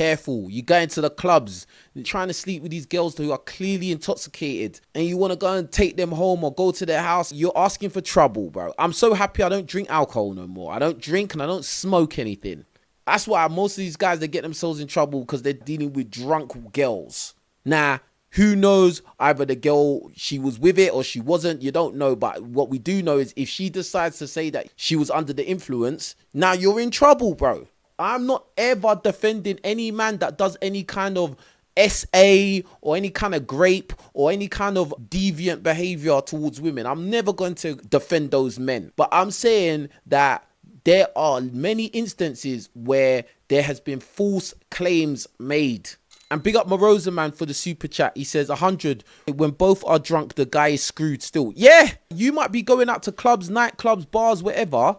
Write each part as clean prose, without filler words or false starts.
careful. You go into the clubs, you're trying to sleep with these girls who are clearly intoxicated, and you want to go and take them home or go to their house. You're asking for trouble, bro. I'm so happy I don't drink alcohol no more. I don't drink and I don't smoke anything. That's why most of these guys, they get themselves in trouble because they're dealing with drunk girls. Now, who knows? Either the girl, she was with it or she wasn't. You don't know. But what we do know is if she decides to say that she was under the influence, now you're in trouble, bro. I'm not ever defending any man that does any kind of SA or any kind of grape or any kind of deviant behavior towards women. I'm never going to defend those men. But I'm saying that there are many instances where there has been false claims made. And big up Morosa, man, for the super chat. He says 100. When both are drunk, the guy is screwed still. Yeah, you might be going out to clubs, nightclubs, bars, whatever.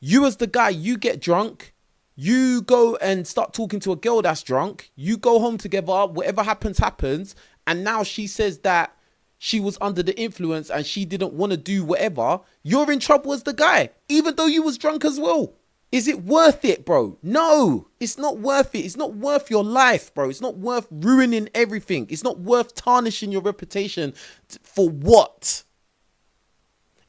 You as the guy, you get drunk. You go and start talking to a girl that's drunk. You go home together. Whatever happens, happens. And now she says that she was under the influence and she didn't want to do whatever. You're in trouble as the guy, even though you was drunk as well. Is it worth it, bro? No, it's not worth it. It's not worth your life, bro. It's not worth ruining everything. It's not worth tarnishing your reputation for what?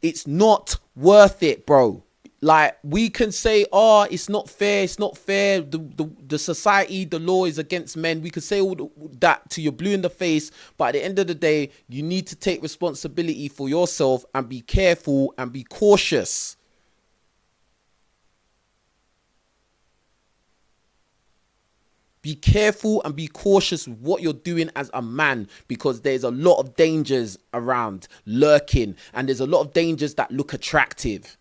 It's not worth it, bro. Like, we can say, oh, it's not fair. It's not fair. The society, the law is against men. We could say all that till you're blue in the face. But at the end of the day, you need to take responsibility for yourself and be careful and be cautious. Be careful and be cautious with what you're doing as a man, because there's a lot of dangers around lurking, and there's a lot of dangers that look attractive.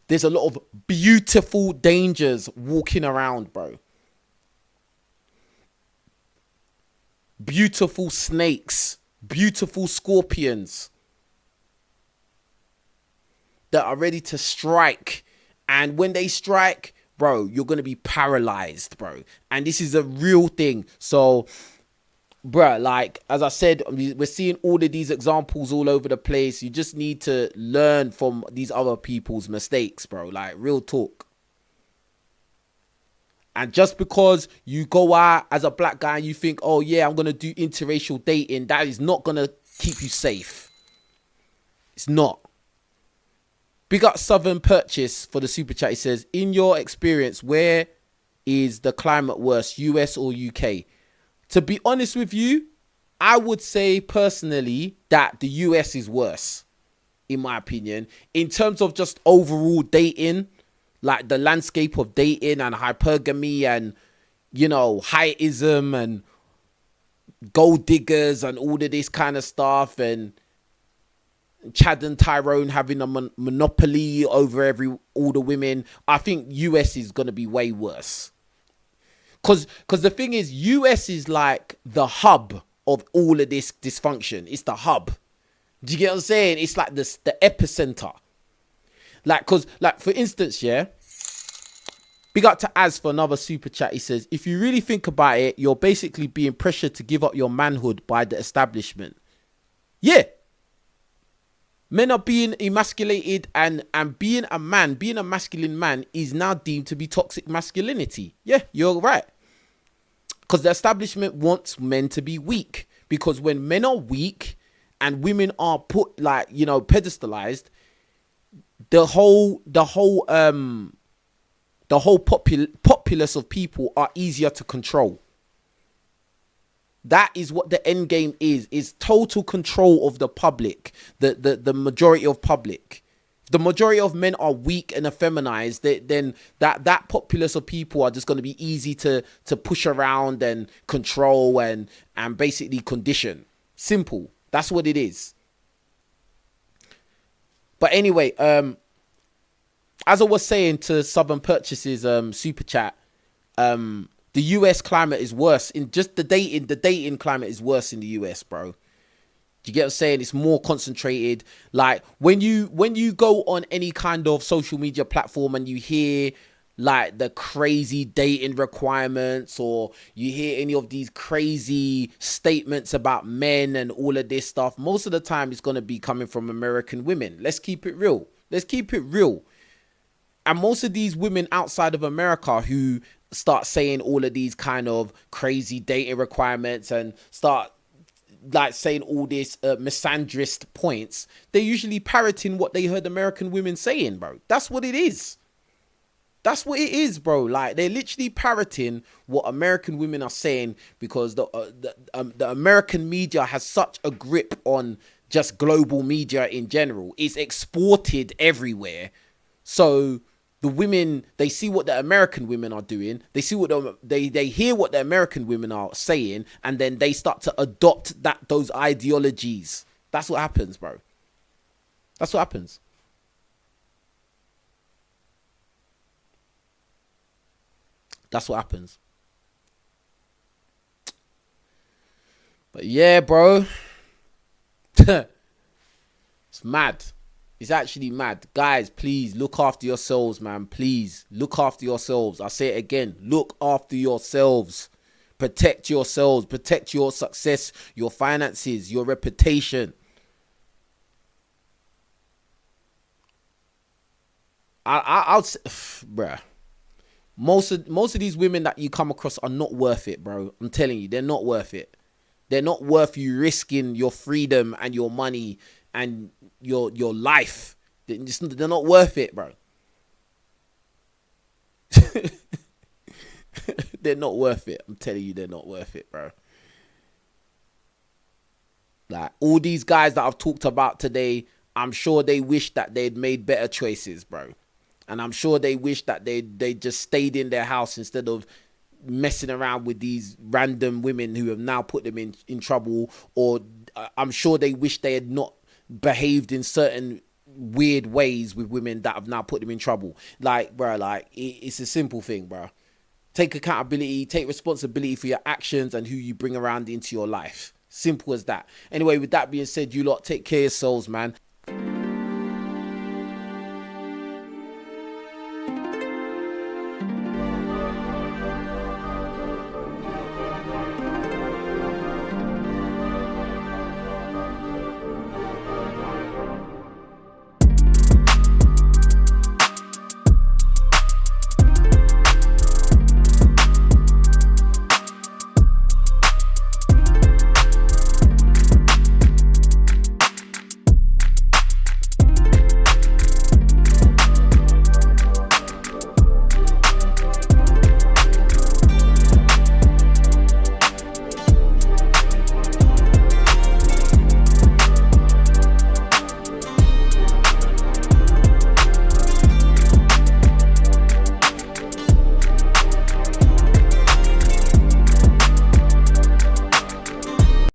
There's a lot of beautiful dangers walking around, bro. Beautiful snakes, beautiful scorpions that are ready to strike. And when they strike, bro, you're going to be paralyzed, bro. And this is a real thing. So, bro, like, as I said, we're seeing all of these examples all over the place. You just need to learn from these other people's mistakes, bro. Like, real talk. And just because you go out as a black guy and you think, oh, yeah, I'm going to do interracial dating, that is not going to keep you safe. It's not. Big up Southern Purchase for the super chat. He says, in your experience, where is the climate worse, US or UK? To be honest with you, I would say personally that the US is worse, in my opinion, in terms of just overall dating, like the landscape of dating and hypergamy and, you know, heightism and gold diggers and all of this kind of stuff, and Chad and Tyrone having a monopoly over all the women. I think US is going to be way worse. Because the thing is, US is like the hub of all of this dysfunction. It's the hub. Do you get what I'm saying? It's like the epicenter. Like, because, like, for instance, yeah, big up to Az for another super chat. He says, if you really think about it, you're basically being pressured to give up your manhood by the establishment. Yeah. Men are being emasculated, and being a man, being a masculine man is now deemed to be toxic masculinity. Yeah, you're right. Because the establishment wants men to be weak. Because when men are weak and women are put, like, you know, pedestalized, the whole populace of people are easier to control. That is what the end game is total control of the public, the majority of public. If the majority of men are weak and effeminized, then that populace of people are just going to be easy to push around and control and basically condition. Simple. That's what it is. But anyway, as I was saying to Southern Purchases super chat, the US climate is worse. In just the dating climate is worse in the US, bro. Do you get what I'm saying? It's more concentrated. Like, when you go on any kind of social media platform and you hear like the crazy dating requirements, or you hear any of these crazy statements about men and all of this stuff, most of the time it's going to be coming from American women. Let's keep it real. And most of these women outside of America who start saying all of these kind of crazy dating requirements and start like saying all this misandrist points, they're usually parroting what they heard American women saying, bro. That's what it is. That's what it is, bro. Like, they're literally parroting what American women are saying because the American media has such a grip on just global media in general. It's exported everywhere. So the women, they see what the American women are doing. They see what they hear what the American women are saying, and then they start to adopt those ideologies. That's what happens, bro. That's what happens. That's what happens. But yeah, bro. It's mad. It's actually mad. Guys, please look after yourselves, man. Please look after yourselves. I say it again. Look after yourselves. Protect yourselves. Protect your success, your finances, your reputation. I'll say, bruh. Most of these women that you come across are not worth it, bro. I'm telling you, they're not worth it. They're not worth you risking your freedom and your money and your life. They're not worth it, bro. They're not worth it. I'm telling you, they're not worth it, bro. Like, all these guys that I've talked about today, I'm sure they wish that they'd made better choices, bro. And I'm sure they wish that they just stayed in their house instead of messing around with these random women who have now put them in trouble. Or I'm sure they wish they had not behaved in certain weird ways with women that have now put them in trouble. Like, bro, like, it's a simple thing, bro. Take accountability, take responsibility for your actions and who you bring around into your life. Simple as that. Anyway, with that being said, you lot take care of yourselves, man.